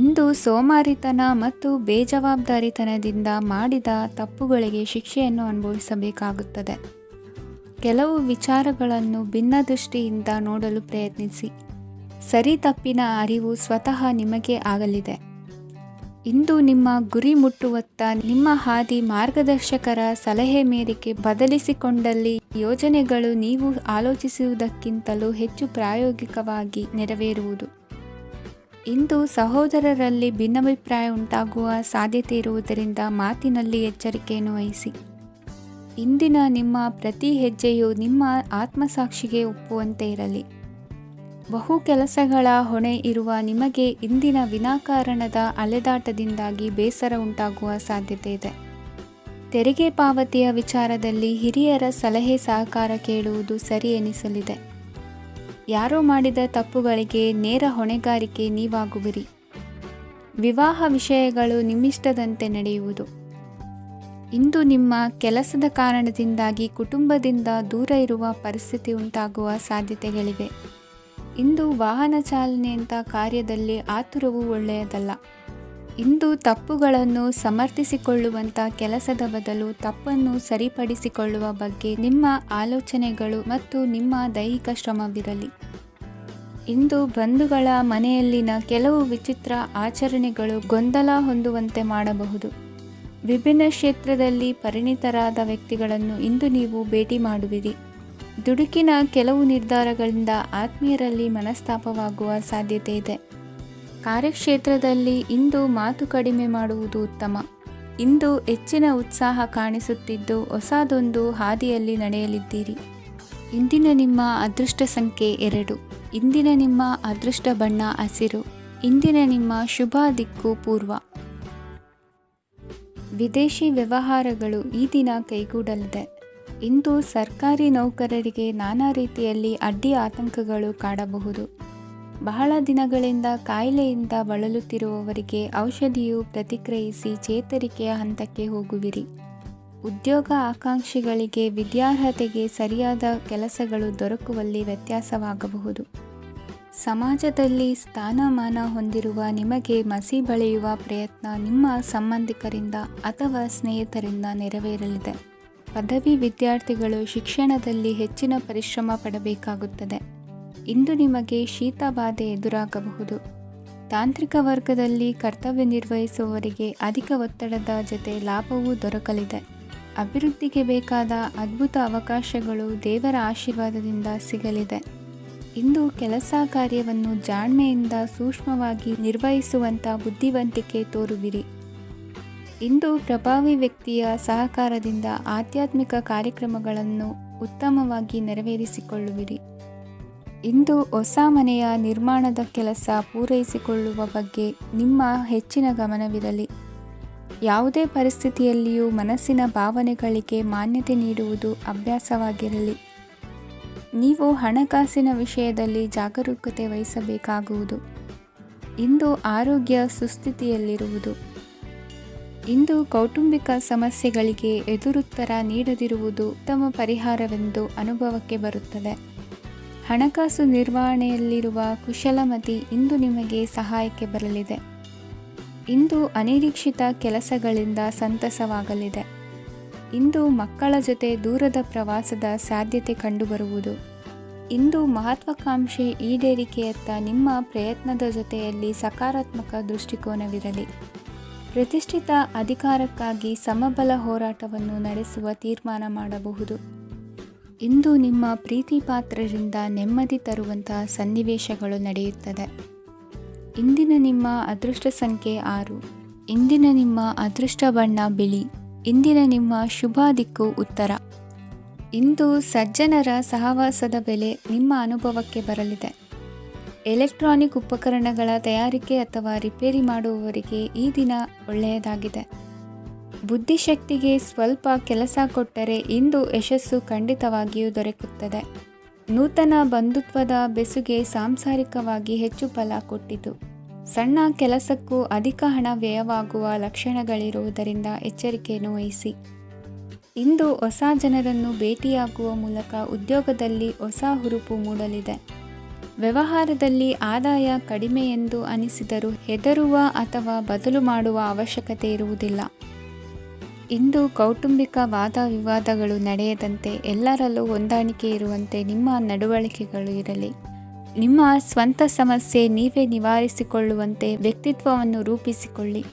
ಇಂದು ಸೋಮಾರಿತನ ಮತ್ತು ಬೇಜವಾಬ್ದಾರಿತನದಿಂದ ಮಾಡಿದ ತಪ್ಪುಗಳಿಗೆ ಶಿಕ್ಷೆಯನ್ನು ಅನುಭವಿಸಬೇಕಾಗುತ್ತದೆ. ಕೆಲವು ವಿಚಾರಗಳನ್ನು ಭಿನ್ನ ದೃಷ್ಟಿಯಿಂದ ನೋಡಲು ಪ್ರಯತ್ನಿಸಿ. ಸರಿ ತಪ್ಪಿನ ಅರಿವು ಸ್ವತಃ ನಿಮಗೆ ಆಗಲಿದೆ. ಇಂದು ನಿಮ್ಮ ಗುರಿ ಮುಟ್ಟುವತ್ತ ನಿಮ್ಮ ಹಾದಿ ಮಾರ್ಗದರ್ಶಕರ ಸಲಹೆ ಮೇರೆಗೆ ಬದಲಿಸಿಕೊಂಡಲ್ಲಿ ಯೋಜನೆಗಳು ನೀವು ಆಲೋಚಿಸುವುದಕ್ಕಿಂತಲೂ ಹೆಚ್ಚು ಪ್ರಾಯೋಗಿಕವಾಗಿ ನೆರವೇರುವುದು. ಇಂದು ಸಹೋದರರಲ್ಲಿ ಭಿನ್ನಾಭಿಪ್ರಾಯ ಉಂಟಾಗುವ ಸಾಧ್ಯತೆ ಇರುವುದರಿಂದ ಮಾತಿನಲ್ಲಿ ಎಚ್ಚರಿಕೆಯನ್ನು ವಹಿಸಿ. ಇಂದಿನ ನಿಮ್ಮ ಪ್ರತಿ ಹೆಜ್ಜೆಯು ನಿಮ್ಮ ಆತ್ಮಸಾಕ್ಷಿಗೆ ಒಪ್ಪುವಂತೆ ಇರಲಿ. ಬಹು ಕೆಲಸಗಳ ಹೊಣೆ ಇರುವ ನಿಮಗೆ ಇಂದಿನ ವಿನಾಕಾರಣದ ಅಲೆದಾಟದಿಂದಾಗಿ ಬೇಸರ ಉಂಟಾಗುವ ಸಾಧ್ಯತೆ ಇದೆ. ತೆರಿಗೆ ಪಾವತಿಯ ವಿಚಾರದಲ್ಲಿ ಹಿರಿಯರ ಸಲಹೆ ಸಹಕಾರ ಕೇಳುವುದು ಸರಿ ಎನಿಸಲಿದೆ. ಯಾರೋ ಮಾಡಿದ ತಪ್ಪುಗಳಿಗೆ ನೇರ ಹೊಣೆಗಾರಿಕೆ ನೀವಾಗುವಿರಿ. ವಿವಾಹ ವಿಷಯಗಳು ನಿಮ್ಮಿಷ್ಟದಂತೆ ನಡೆಯುವುದು. ಇಂದು ನಿಮ್ಮ ಕೆಲಸದ ಕಾರಣದಿಂದಾಗಿ ಕುಟುಂಬದಿಂದ ದೂರ ಇರುವ ಪರಿಸ್ಥಿತಿ ಉಂಟಾಗುವ ಸಾಧ್ಯತೆಗಳಿವೆ. ಇಂದು ವಾಹನ ಚಾಲನೆಯಂಥ ಕಾರ್ಯದಲ್ಲಿ ಆತುರವು ಒಳ್ಳೆಯದಲ್ಲ. ಇಂದು ತಪ್ಪುಗಳನ್ನು ಸಮರ್ಥಿಸಿಕೊಳ್ಳುವಂಥ ಕೆಲಸದ ಬದಲು ತಪ್ಪನ್ನು ಸರಿಪಡಿಸಿಕೊಳ್ಳುವ ಬಗ್ಗೆ ನಿಮ್ಮ ಆಲೋಚನೆಗಳು ಮತ್ತು ನಿಮ್ಮ ದೈಹಿಕ ಶ್ರಮವಿರಲಿ. ಇಂದು ಬಂಧುಗಳ ಮನೆಯಲ್ಲಿನ ಕೆಲವು ವಿಚಿತ್ರ ಆಚರಣೆಗಳು ಗೊಂದಲ ಹೊಂದುವಂತೆ ಮಾಡಬಹುದು. ವಿಭಿನ್ನ ಕ್ಷೇತ್ರದಲ್ಲಿ ಪರಿಣಿತರಾದ ವ್ಯಕ್ತಿಗಳನ್ನು ಇಂದು ನೀವು ಭೇಟಿ ಮಾಡುವಿರಿ. ದುಡುಕಿನ ಕೆಲವು ನಿರ್ಧಾರಗಳಿಂದ ಆತ್ಮೀಯರಲ್ಲಿ ಮನಸ್ತಾಪವಾಗುವ ಸಾಧ್ಯತೆ ಇದೆ. ಕಾರ್ಯಕ್ಷೇತ್ರದಲ್ಲಿ ಇಂದು ಮಾತು ಕಡಿಮೆ ಮಾಡುವುದು ಉತ್ತಮ. ಇಂದು ಹೆಚ್ಚಿನ ಉತ್ಸಾಹ ಕಾಣಿಸುತ್ತಿದ್ದು ಹೊಸದೊಂದು ಹಾದಿಯಲ್ಲಿ ನಡೆಯಲಿದ್ದೀರಿ. ಇಂದಿನ ನಿಮ್ಮ ಅದೃಷ್ಟ ಸಂಖ್ಯೆ 2. ಇಂದಿನ ನಿಮ್ಮ ಅದೃಷ್ಟ ಬಣ್ಣ ಹಸಿರು. ಇಂದಿನ ನಿಮ್ಮ ಶುಭ ದಿಕ್ಕು ಪೂರ್ವ. ವಿದೇಶಿ ವ್ಯವಹಾರಗಳು ಈ ದಿನ ಕೈಗೂಡಲಿದೆ. ಇಂದು ಸರ್ಕಾರಿ ನೌಕರರಿಗೆ ನಾನಾ ರೀತಿಯಲ್ಲಿ ಅಡ್ಡಿ ಆತಂಕಗಳು ಕಾಡಬಹುದು. ಬಹಳ ದಿನಗಳಿಂದ ಕಾಯಿಲೆಯಿಂದ ಬಳಲುತ್ತಿರುವವರಿಗೆ ಔಷಧಿಯು ಪ್ರತಿಕ್ರಿಯಿಸಿ ಚೇತರಿಕೆಯ ಹಂತಕ್ಕೆ ಹೋಗುವಿರಿ. ಉದ್ಯೋಗ ಆಕಾಂಕ್ಷಿಗಳಿಗೆ ವಿದ್ಯಾರ್ಹತೆಗೆ ಸರಿಯಾದ ಕೆಲಸಗಳು ದೊರಕುವಲ್ಲಿ ವ್ಯತ್ಯಾಸವಾಗಬಹುದು. ಸಮಾಜದಲ್ಲಿ ಸ್ಥಾನಮಾನ ಹೊಂದಿರುವ ನಿಮಗೆ ಮಸಿ ಬಳಿಯುವ ಪ್ರಯತ್ನ ನಿಮ್ಮ ಸಂಬಂಧಿಕರಿಂದ ಅಥವಾ ಸ್ನೇಹಿತರಿಂದ ನೆರವೇರಲಿದೆ. ಪದವಿ ವಿದ್ಯಾರ್ಥಿಗಳು ಶಿಕ್ಷಣದಲ್ಲಿ ಹೆಚ್ಚಿನ ಪರಿಶ್ರಮ ಪಡಬೇಕಾಗುತ್ತದೆ. ಇಂದು ನಿಮಗೆ ಶೀತ ಬಾಧೆ ಎದುರಾಗಬಹುದು. ತಾಂತ್ರಿಕ ವರ್ಗದಲ್ಲಿ ಕರ್ತವ್ಯ ನಿರ್ವಹಿಸುವವರಿಗೆ ಅಧಿಕ ಒತ್ತಡದ ಜೊತೆ ಲಾಭವೂ ದೊರಕಲಿದೆ. ಅಭಿವೃದ್ಧಿಗೆ ಬೇಕಾದ ಅದ್ಭುತ ಅವಕಾಶಗಳು ದೇವರ ಆಶೀರ್ವಾದದಿಂದ ಸಿಗಲಿದೆ. ಇಂದು ಕೆಲಸ ಕಾರ್ಯವನ್ನು ಜಾಣ್ಮೆಯಿಂದ ಸೂಕ್ಷ್ಮವಾಗಿ ನಿರ್ವಹಿಸುವಂಥ ಬುದ್ಧಿವಂತಿಕೆ ತೋರುವಿರಿ. ಇಂದು ಪ್ರಭಾವಿ ವ್ಯಕ್ತಿಯ ಸಹಕಾರದಿಂದ ಆಧ್ಯಾತ್ಮಿಕ ಕಾರ್ಯಕ್ರಮಗಳನ್ನು ಉತ್ತಮವಾಗಿ ನೆರವೇರಿಸಿಕೊಳ್ಳುವಿರಿ. ಇಂದು ಹೊಸ ಮನೆಯ ನಿರ್ಮಾಣದ ಕೆಲಸ ಪೂರೈಸಿಕೊಳ್ಳುವ ಬಗ್ಗೆ ನಿಮ್ಮ ಹೆಚ್ಚಿನ ಗಮನವಿರಲಿ. ಯಾವುದೇ ಪರಿಸ್ಥಿತಿಯಲ್ಲಿಯೂ ಮನಸ್ಸಿನ ಭಾವನೆಗಳಿಗೆ ಮಾನ್ಯತೆ ನೀಡುವುದು ಅಭ್ಯಾಸವಾಗಿರಲಿ. ನೀವು ಹಣಕಾಸಿನ ವಿಷಯದಲ್ಲಿ ಜಾಗರೂಕತೆ ವಹಿಸಬೇಕಾಗುವುದು. ಇಂದು ಆರೋಗ್ಯ ಸುಸ್ಥಿತಿಯಲ್ಲಿರುವುದು. ಇಂದು ಕೌಟುಂಬಿಕ ಸಮಸ್ಯೆಗಳಿಗೆ ಎದುರುತ್ತರ ನೀಡದಿರುವುದು ಉತ್ತಮ ಪರಿಹಾರವೆಂದು ಅನುಭವಕ್ಕೆ ಬರುತ್ತದೆ. ಹಣಕಾಸು ನಿರ್ವಹಣೆಯಲ್ಲಿರುವ ಕುಶಲಮತಿ ಇಂದು ನಿಮಗೆ ಸಹಾಯಕ್ಕೆ ಬರಲಿದೆ. ಇಂದು ಅನಿರೀಕ್ಷಿತ ಕೆಲಸಗಳಿಂದ ಸಂತಸವಾಗಲಿದೆ. ಇಂದು ಮಕ್ಕಳ ಜೊತೆ ದೂರದ ಪ್ರವಾಸದ ಸಾಧ್ಯತೆ ಕಂಡುಬರುವುದು. ಇಂದು ಮಹತ್ವಾಕಾಂಕ್ಷೆ ಈಡೇರಿಕೆಯತ್ತ ನಿಮ್ಮ ಪ್ರಯತ್ನದ ಜೊತೆಯಲ್ಲಿ ಸಕಾರಾತ್ಮಕ ದೃಷ್ಟಿಕೋನವಿರಲಿ. ಪ್ರತಿಷ್ಠಿತ ಅಧಿಕಾರಕ್ಕಾಗಿ ಸಮಬಲ ಹೋರಾಟವನ್ನು ನಡೆಸುವ ತೀರ್ಮಾನ ಮಾಡಬಹುದು. ಇಂದು ನಿಮ್ಮ ಪ್ರೀತಿ ಪಾತ್ರರಿಂದ ನೆಮ್ಮದಿ ತರುವಂತಹ ಸನ್ನಿವೇಶಗಳು ನಡೆಯುತ್ತದೆ. ಇಂದಿನ ನಿಮ್ಮ ಅದೃಷ್ಟ ಸಂಖ್ಯೆ 6. ಇಂದಿನ ನಿಮ್ಮ ಅದೃಷ್ಟ ಬಣ್ಣ ಬಿಳಿ. ಇಂದಿನ ನಿಮ್ಮ ಶುಭ ದಿಕ್ಕು ಉತ್ತರ. ಇಂದು ಸಜ್ಜನರ ಸಹವಾಸದ ಬೆಲೆ ನಿಮ್ಮ ಅನುಭವಕ್ಕೆ ಬರಲಿದೆ. ಎಲೆಕ್ಟ್ರಾನಿಕ್ ಉಪಕರಣಗಳ ತಯಾರಿಕೆ ಅಥವಾ ರಿಪೇರಿ ಮಾಡುವವರಿಗೆ ಈ ದಿನ ಒಳ್ಳೆಯದಾಗಿದೆ. ಬುದ್ಧಿಶಕ್ತಿಗೆ ಸ್ವಲ್ಪ ಕೆಲಸ ಕೊಟ್ಟರೆ ಇಂದು ಯಶಸ್ಸು ಖಂಡಿತವಾಗಿಯೂ ದೊರಕುತ್ತದೆ. ನೂತನ ಬಂಧುತ್ವದ ಬೆಸುಗೆ ಸಾಂಸಾರಿಕವಾಗಿ ಹೆಚ್ಚು ಫಲ ಕೊಟ್ಟಿತು. ಸಣ್ಣ ಕೆಲಸಕ್ಕೂ ಅಧಿಕ ಹಣ ವ್ಯಯವಾಗುವ ಲಕ್ಷಣಗಳಿರುವುದರಿಂದ ಎಚ್ಚರಿಕೆಯನ್ನು ವಹಿಸಿ. ಇಂದು ಹೊಸ ಜನರನ್ನು ಭೇಟಿಯಾಗುವ ಮೂಲಕ ಉದ್ಯೋಗದಲ್ಲಿ ಹೊಸ ಹುರುಪು ಮೂಡಲಿದೆ. ವ್ಯವಹಾರದಲ್ಲಿ ಆದಾಯ ಕಡಿಮೆ ಎಂದು ಅನಿಸಿದರೂ ಹೆದರುವ ಅಥವಾ ಬದಲು ಮಾಡುವ ಅವಶ್ಯಕತೆ ಇರುವುದಿಲ್ಲ. ಇಂದು ಕೌಟುಂಬಿಕ ವಾದ ವಿವಾದಗಳು ನಡೆಯದಂತೆ ಎಲ್ಲರಲ್ಲೂ ಹೊಂದಾಣಿಕೆ ಇರುವಂತೆ ನಿಮ್ಮ ನಡವಳಿಕೆಗಳು ಇರಲಿ. ನಿಮ್ಮ ಸ್ವಂತ ಸಮಸ್ಯೆ ನೀವೇ ನಿವಾರಿಸಿಕೊಳ್ಳುವಂತೆ ವ್ಯಕ್ತಿತ್ವವನ್ನು ರೂಪಿಸಿಕೊಳ್ಳಿ.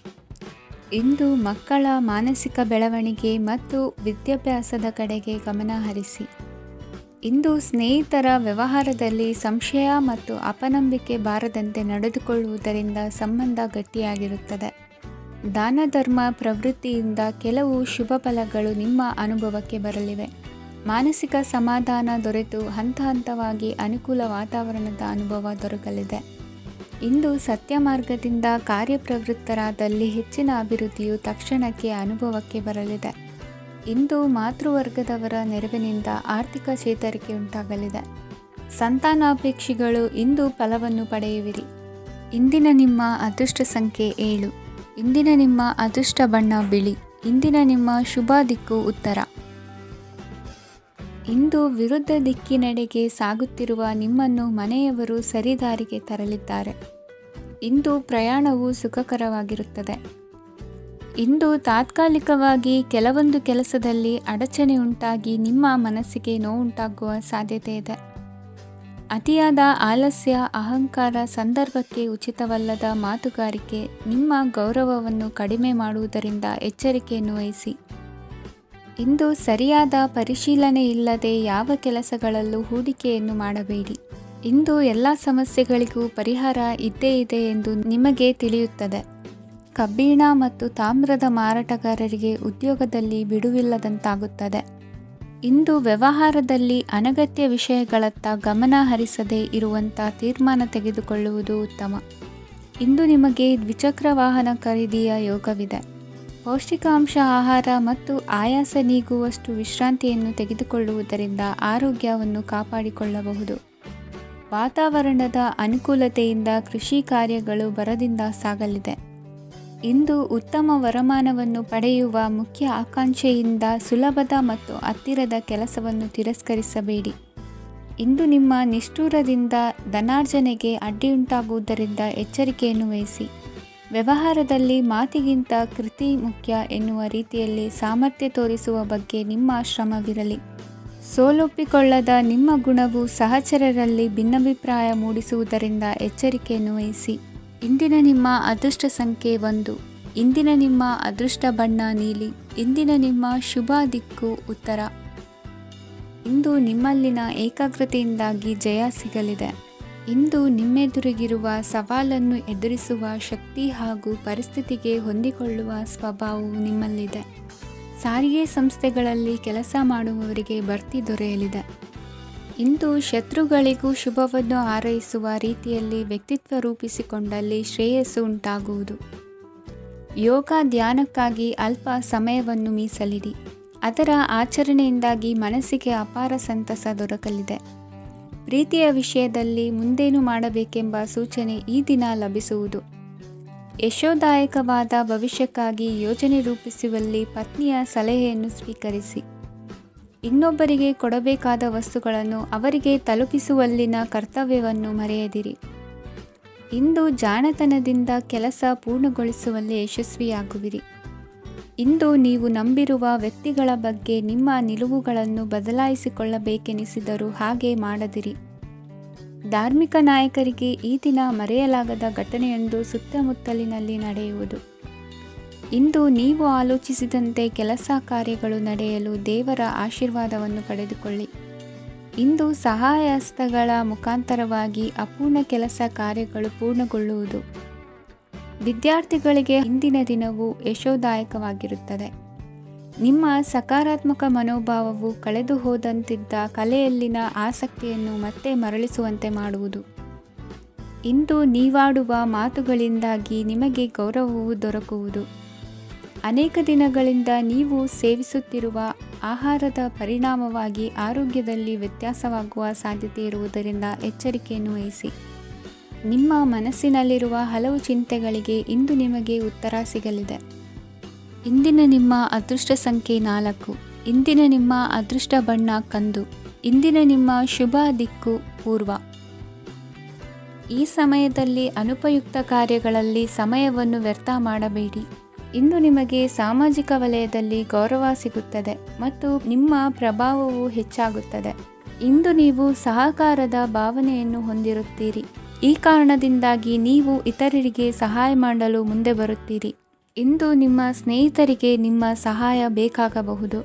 ಇಂದು ಮಕ್ಕಳ ಮಾನಸಿಕ ಬೆಳವಣಿಗೆ ಮತ್ತು ವಿದ್ಯಾಭ್ಯಾಸದ ಕಡೆಗೆ ಗಮನ ಹರಿಸಿ. ಇಂದು ಸ್ನೇಹಿತರ ವ್ಯವಹಾರದಲ್ಲಿ ಸಂಶಯ ಮತ್ತು ಅಪನಂಬಿಕೆ ಬಾರದಂತೆ ನಡೆದುಕೊಳ್ಳುವುದರಿಂದ ಸಂಬಂಧ ಗಟ್ಟಿಯಾಗಿರುತ್ತದೆ. ದಾನ ಧರ್ಮ ಪ್ರವೃತ್ತಿಯಿಂದ ಕೆಲವು ಶುಭ ಫಲಗಳು ನಿಮ್ಮ ಅನುಭವಕ್ಕೆ ಬರಲಿವೆ. ಮಾನಸಿಕ ಸಮಾಧಾನ ದೊರೆತು ಹಂತ ಹಂತವಾಗಿ ಅನುಕೂಲ ವಾತಾವರಣದ ಅನುಭವ ದೊರಕಲಿದೆ. ಇಂದು ಸತ್ಯ ಮಾರ್ಗದಿಂದ ಕಾರ್ಯಪ್ರವೃತ್ತರಾದಲ್ಲಿ ಹೆಚ್ಚಿನ ಅಭಿವೃದ್ಧಿಯು ತಕ್ಷಣಕ್ಕೆ ಅನುಭವಕ್ಕೆ ಬರಲಿದೆ. ಇಂದು ಮಾತೃವರ್ಗದವರ ನೆರವಿನಿಂದ ಆರ್ಥಿಕ ಚೇತರಿಕೆ ಉಂಟಾಗಲಿದೆ. ಸಂತಾನಾಪೇಕ್ಷಿಗಳು ಇಂದು ಫಲವನ್ನು ಪಡೆಯುವಿರಿ. ಇಂದಿನ ನಿಮ್ಮ ಅದೃಷ್ಟ ಸಂಖ್ಯೆ 7. ಇಂದಿನ ನಿಮ್ಮ ಅದೃಷ್ಟ ಬಣ್ಣ ಬಿಳಿ. ಇಂದಿನ ನಿಮ್ಮ ಶುಭ ದಿಕ್ಕು ಉತ್ತರ. ಇಂದು ವಿರುದ್ಧ ದಿಕ್ಕಿನೆಡೆಗೆ ಸಾಗುತ್ತಿರುವ ನಿಮ್ಮನ್ನು ಮನೆಯವರು ಸರಿದಾರಿಗೆ ತರಲಿದ್ದಾರೆ. ಇಂದು ಪ್ರಯಾಣವು ಸುಖಕರವಾಗಿರುತ್ತದೆ. ಇಂದು ತಾತ್ಕಾಲಿಕವಾಗಿ ಕೆಲವೊಂದು ಕೆಲಸದಲ್ಲಿ ಅಡಚಣೆ ಉಂಟಾಗಿ ನಿಮ್ಮ ಮನಸ್ಸಿಗೆ ನೋವುಂಟಾಗುವ ಸಾಧ್ಯತೆ ಇದೆ. ಅತಿಯಾದ ಆಲಸ್ಯ, ಅಹಂಕಾರ, ಸಂದರ್ಭಕ್ಕೆ ಉಚಿತವಲ್ಲದ ಮಾತುಗಾರಿಕೆ ನಿಮ್ಮ ಗೌರವವನ್ನು ಕಡಿಮೆ ಮಾಡುವುದರಿಂದ ಎಚ್ಚರಿಕೆಯನ್ನು ವಹಿಸಿ. ಇಂದು ಸರಿಯಾದ ಪರಿಶೀಲನೆ ಇಲ್ಲದೆ ಯಾವ ಕೆಲಸಗಳಲ್ಲೂ ಹೂಡಿಕೆಯನ್ನು ಮಾಡಬೇಡಿ. ಇಂದು ಎಲ್ಲ ಸಮಸ್ಯೆಗಳಿಗೂ ಪರಿಹಾರ ಇದ್ದೇ ಇದೆ ಎಂದು ನಿಮಗೆ ತಿಳಿಯುತ್ತದೆ. ಕಬ್ಬಿಣ ಮತ್ತು ತಾಮ್ರದ ಮಾರಾಟಗಾರರಿಗೆ ಉದ್ಯೋಗದಲ್ಲಿ ಬಿಡುವಿಲ್ಲದಂತಾಗುತ್ತದೆ. ಇಂದು ವ್ಯವಹಾರದಲ್ಲಿ ಅನಗತ್ಯ ವಿಷಯಗಳತ್ತ ಗಮನ ಹರಿಸದೇ ಇರುವಂಥ ತೀರ್ಮಾನ ತೆಗೆದುಕೊಳ್ಳುವುದು ಉತ್ತಮ. ಇಂದು ನಿಮಗೆ ದ್ವಿಚಕ್ರ ವಾಹನ ಖರೀದಿಯ ಯೋಗವಿದೆ. ಪೌಷ್ಟಿಕಾಂಶ ಆಹಾರ ಮತ್ತು ಆಯಾಸ ನೀಗುವಷ್ಟು ವಿಶ್ರಾಂತಿಯನ್ನು ತೆಗೆದುಕೊಳ್ಳುವುದರಿಂದ ಆರೋಗ್ಯವನ್ನು ಕಾಪಾಡಿಕೊಳ್ಳಬಹುದು. ವಾತಾವರಣದ ಅನುಕೂಲತೆಯಿಂದ ಕೃಷಿ ಕಾರ್ಯಗಳು ಭರದಿಂದ ಸಾಗಲಿದೆ. ಇಂದು ಉತ್ತಮ ವರಮಾನವನ್ನು ಪಡೆಯುವ ಮುಖ್ಯ ಆಕಾಂಕ್ಷೆಯಿಂದ ಸುಲಭದ ಮತ್ತು ಹತ್ತಿರದ ಕೆಲಸವನ್ನು ತಿರಸ್ಕರಿಸಬೇಡಿ. ಇಂದು ನಿಮ್ಮ ನಿಷ್ಠುರದಿಂದ ಧನಾರ್ಜನೆಗೆ ಅಡ್ಡಿಯುಂಟಾಗುವುದರಿಂದ ಎಚ್ಚರಿಕೆಯನ್ನು ವಹಿಸಿ. ವ್ಯವಹಾರದಲ್ಲಿ ಮಾತಿಗಿಂತ ಕೃತಿ ಮುಖ್ಯ ಎನ್ನುವ ರೀತಿಯಲ್ಲಿ ಸಾಮರ್ಥ್ಯ ತೋರಿಸುವ ಬಗ್ಗೆ ನಿಮ್ಮ ಶ್ರಮವಿರಲಿ. ಸೋಲೊಪ್ಪಿಕೊಳ್ಳದ ನಿಮ್ಮ ಗುಣವು ಸಹಚರರಲ್ಲಿ ಭಿನ್ನಾಭಿಪ್ರಾಯ ಮೂಡಿಸುವುದರಿಂದ ಎಚ್ಚರಿಕೆಯನ್ನು ವಹಿಸಿ. ಇಂದಿನ ನಿಮ್ಮ ಅದೃಷ್ಟ ಸಂಖ್ಯೆ 1. ಇಂದಿನ ನಿಮ್ಮ ಅದೃಷ್ಟ ಬಣ್ಣ ನೀಲಿ. ಇಂದಿನ ನಿಮ್ಮ ಶುಭ ದಿಕ್ಕು ಉತ್ತರ. ಇಂದು ನಿಮ್ಮಲ್ಲಿನ ಏಕಾಗ್ರತೆಯಿಂದಾಗಿ ಜಯ ಸಿಗಲಿದೆ. ಇಂದು ನಿಮ್ಮೆದುರಿಗಿರುವ ಸವಾಲನ್ನು ಎದುರಿಸುವ ಶಕ್ತಿ ಹಾಗೂ ಪರಿಸ್ಥಿತಿಗೆ ಹೊಂದಿಕೊಳ್ಳುವ ಸ್ವಭಾವವು ನಿಮ್ಮಲ್ಲಿದೆ. ಸಾರಿಗೆ ಸಂಸ್ಥೆಗಳಲ್ಲಿ ಕೆಲಸ ಮಾಡುವವರಿಗೆ ಬಡ್ತಿ ದೊರೆಯಲಿದೆ. ಇಂದು ಶತ್ರುಗಳಿಗೂ ಶುಭವನ್ನು ಹಾರೈಸುವ ರೀತಿಯಲ್ಲಿ ವ್ಯಕ್ತಿತ್ವ ರೂಪಿಸಿಕೊಂಡಲ್ಲಿ ಶ್ರೇಯಸ್ಸು ಉಂಟಾಗುವುದು. ಯೋಗ ಧ್ಯಾನಕ್ಕಾಗಿ ಅಲ್ಪ ಸಮಯವನ್ನು ಮೀಸಲಿಡಿ. ಅದರ ಆಚರಣೆಯಿಂದಾಗಿ ಮನಸ್ಸಿಗೆ ಅಪಾರ ಸಂತಸ ದೊರಕಲಿದೆ. ಪ್ರೀತಿಯ ವಿಷಯದಲ್ಲಿ ಮುಂದೇನು ಮಾಡಬೇಕೆಂಬ ಸೂಚನೆ ಈ ದಿನ ಲಭಿಸುವುದು. ಯಶೋದಾಯಕವಾದ ಭವಿಷ್ಯಕ್ಕಾಗಿ ಯೋಜನೆ ರೂಪಿಸುವಲ್ಲಿ ಪತ್ನಿಯ ಸಲಹೆಯನ್ನು ಸ್ವೀಕರಿಸಿ. ಇನ್ನೊಬ್ಬರಿಗೆ ಕೊಡಬೇಕಾದ ವಸ್ತುಗಳನ್ನು ಅವರಿಗೆ ತಲುಪಿಸುವಲ್ಲಿನ ಕರ್ತವ್ಯವನ್ನು ಮರೆಯದಿರಿ. ಇಂದು ಜಾಣತನದಿಂದ ಕೆಲಸ ಪೂರ್ಣಗೊಳಿಸುವಲ್ಲಿ ಯಶಸ್ವಿಯಾಗುವಿರಿ. ಇಂದು ನೀವು ನಂಬಿರುವ ವ್ಯಕ್ತಿಗಳ ಬಗ್ಗೆ ನಿಮ್ಮ ನಿಲುವುಗಳನ್ನು ಬದಲಾಯಿಸಿಕೊಳ್ಳಬೇಕೆನಿಸಿದರೂ ಹಾಗೆ ಮಾಡದಿರಿ. ಧಾರ್ಮಿಕ ನಾಯಕರಿಗೆ ಈ ದಿನ ಮರೆಯಲಾಗದ ಘಟನೆಯೊಂದು ಸುತ್ತಮುತ್ತಲಿನಲ್ಲಿ ನಡೆಯುವುದು. ಇಂದು ನೀವು ಆಲೋಚಿಸಿದಂತೆ ಕೆಲಸ ಕಾರ್ಯಗಳು ನಡೆಯಲು ದೇವರ ಆಶೀರ್ವಾದವನ್ನು ಪಡೆದುಕೊಳ್ಳಿ. ಇಂದು ಸಹಾಯ ಹಸ್ತಗಳ ಮುಖಾಂತರವಾಗಿ ಅಪೂರ್ಣ ಕೆಲಸ ಕಾರ್ಯಗಳು ಪೂರ್ಣಗೊಳ್ಳುವುದು. ವಿದ್ಯಾರ್ಥಿಗಳಿಗೆ ಇಂದಿನ ದಿನವು ಯಶೋದಾಯಕವಾಗಿರುತ್ತದೆ. ನಿಮ್ಮ ಸಕಾರಾತ್ಮಕ ಮನೋಭಾವವು ಕಳೆದು ಹೋದಂತಿದ್ದ ಕಲೆಯಲ್ಲಿನ ಆಸಕ್ತಿಯನ್ನು ಮತ್ತೆ ಮರಳಿಸುವಂತೆ ಮಾಡುವುದು. ಇಂದು ನೀವಾಡುವ ಮಾತುಗಳಿಂದಾಗಿ ನಿಮಗೆ ಗೌರವವು ದೊರಕುವುದು. ಅನೇಕ ದಿನಗಳಿಂದ ನೀವು ಸೇವಿಸುತ್ತಿರುವ ಆಹಾರದ ಪರಿಣಾಮವಾಗಿ ಆರೋಗ್ಯದಲ್ಲಿ ವ್ಯತ್ಯಾಸವಾಗುವ ಸಾಧ್ಯತೆ ಇರುವುದರಿಂದ ಎಚ್ಚರಿಕೆಯನ್ನು ವಹಿಸಿ. ನಿಮ್ಮ ಮನಸ್ಸಿನಲ್ಲಿರುವ ಹಲವು ಚಿಂತೆಗಳಿಗೆ ಇಂದು ನಿಮಗೆ ಉತ್ತರ ಸಿಗಲಿದೆ. ಇಂದಿನ ನಿಮ್ಮ ಅದೃಷ್ಟ ಸಂಖ್ಯೆ 4. ಇಂದಿನ ನಿಮ್ಮ ಅದೃಷ್ಟ ಬಣ್ಣ ಕಂದು. ಇಂದಿನ ನಿಮ್ಮ ಶುಭ ದಿಕ್ಕು ಪೂರ್ವ. ಈ ಸಮಯದಲ್ಲಿ ಅನುಪಯುಕ್ತ ಕಾರ್ಯಗಳಲ್ಲಿ ಸಮಯವನ್ನು ವ್ಯರ್ಥ ಮಾಡಬೇಡಿ. ಇಂದು ನಿಮಗೆ ಸಾಮಾಜಿಕ ವಲಯದಲ್ಲಿ ಗೌರವ ಸಿಗುತ್ತದೆ ಮತ್ತು ನಿಮ್ಮ ಪ್ರಭಾವವು ಹೆಚ್ಚಾಗುತ್ತದೆ. ಇಂದು ನೀವು ಸಹಕಾರದ ಭಾವನೆಯನ್ನು ಹೊಂದಿರುತ್ತೀರಿ. ಈ ಕಾರಣದಿಂದಾಗಿ ನೀವು ಇತರರಿಗೆ ಸಹಾಯ ಮಾಡಲು ಮುಂದೆ ಬರುತ್ತೀರಿ. ಇಂದು ನಿಮ್ಮ ಸ್ನೇಹಿತರಿಗೆ ನಿಮ್ಮ ಸಹಾಯ ಬೇಕಾಗಬಹುದು.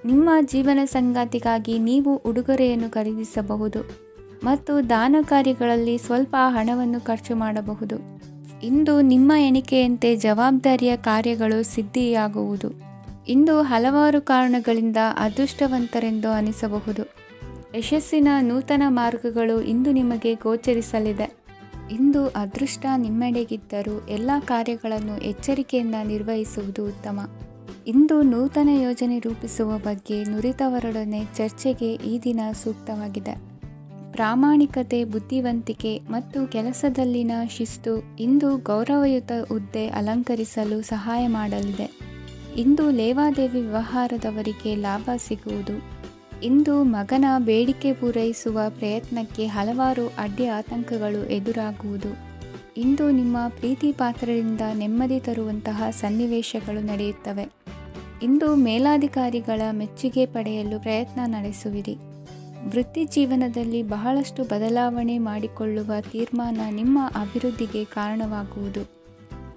ನಿಮ್ಮ ಜೀವನ ಸಂಗಾತಿಗಾಗಿ ನೀವು ಉಡುಗೊರೆಯನ್ನು ಖರೀದಿಸಬಹುದು ಮತ್ತು ದಾನ ಕಾರ್ಯಗಳಲ್ಲಿ ಸ್ವಲ್ಪ ಹಣವನ್ನು ಖರ್ಚು ಮಾಡಬಹುದು. ಇಂದು ನಿಮ್ಮ ಎಣಿಕೆಯಂತೆ ಜವಾಬ್ದಾರಿಯ ಕಾರ್ಯಗಳು ಸಿದ್ಧಿಯಾಗುವುದು. ಇಂದು ಹಲವಾರು ಕಾರಣಗಳಿಂದ ಅದೃಷ್ಟವಂತರೆಂದು ಅನಿಸಬಹುದು. ಯಶಸ್ಸಿನ ನೂತನ ಮಾರ್ಗಗಳು ಇಂದು ನಿಮಗೆ ಗೋಚರಿಸಲಿದೆ. ಇಂದು ಅದೃಷ್ಟ ನಿಮ್ಮೆಡೆಗಿದ್ದರೂ ಎಲ್ಲ ಕಾರ್ಯಗಳನ್ನು ಎಚ್ಚರಿಕೆಯಿಂದ ನಿರ್ವಹಿಸುವುದು ಉತ್ತಮ. ಇಂದು ನೂತನ ಯೋಜನೆ ರೂಪಿಸುವ ಬಗ್ಗೆ ನುರಿತವರೊಡನೆ ಚರ್ಚೆಗೆ ಈ ದಿನ ಸೂಕ್ತವಾಗಿದೆ. ಪ್ರಾಮಾಣಿಕತೆ, ಬುದ್ಧಿವಂತಿಕೆ ಮತ್ತು ಕೆಲಸದಲ್ಲಿನ ಶಿಸ್ತು ಇಂದು ಗೌರವಯುತ ಹುದ್ದೆ ಅಲಂಕರಿಸಲು ಸಹಾಯ ಮಾಡಲಿದೆ. ಇಂದು ಲೇವಾದೇವಿ ವ್ಯವಹಾರದವರಿಗೆ ಲಾಭ ಸಿಗುವುದು. ಇಂದು ಮಗನ ಬೇಡಿಕೆ ಪೂರೈಸುವ ಪ್ರಯತ್ನಕ್ಕೆ ಹಲವಾರು ಅಡ್ಡಿ ಆತಂಕಗಳು ಎದುರಾಗುವುದು. ಇಂದು ನಿಮ್ಮ ಪ್ರೀತಿ ಪಾತ್ರರಿಂದ ನೆಮ್ಮದಿ ತರುವಂತಹ ಸನ್ನಿವೇಶಗಳು ನಡೆಯುತ್ತವೆ. ಇಂದು ಮೇಲಾಧಿಕಾರಿಗಳ ಮೆಚ್ಚುಗೆ ಪಡೆಯಲು ಪ್ರಯತ್ನ ನಡೆಸುವಿರಿ. ವೃತ್ತಿ ಜೀವನದಲ್ಲಿ ಬಹಳಷ್ಟು ಬದಲಾವಣೆ ಮಾಡಿಕೊಳ್ಳುವ ತೀರ್ಮಾನ ನಿಮ್ಮ ಅಭಿವೃದ್ಧಿಗೆ ಕಾರಣವಾಗುವುದು.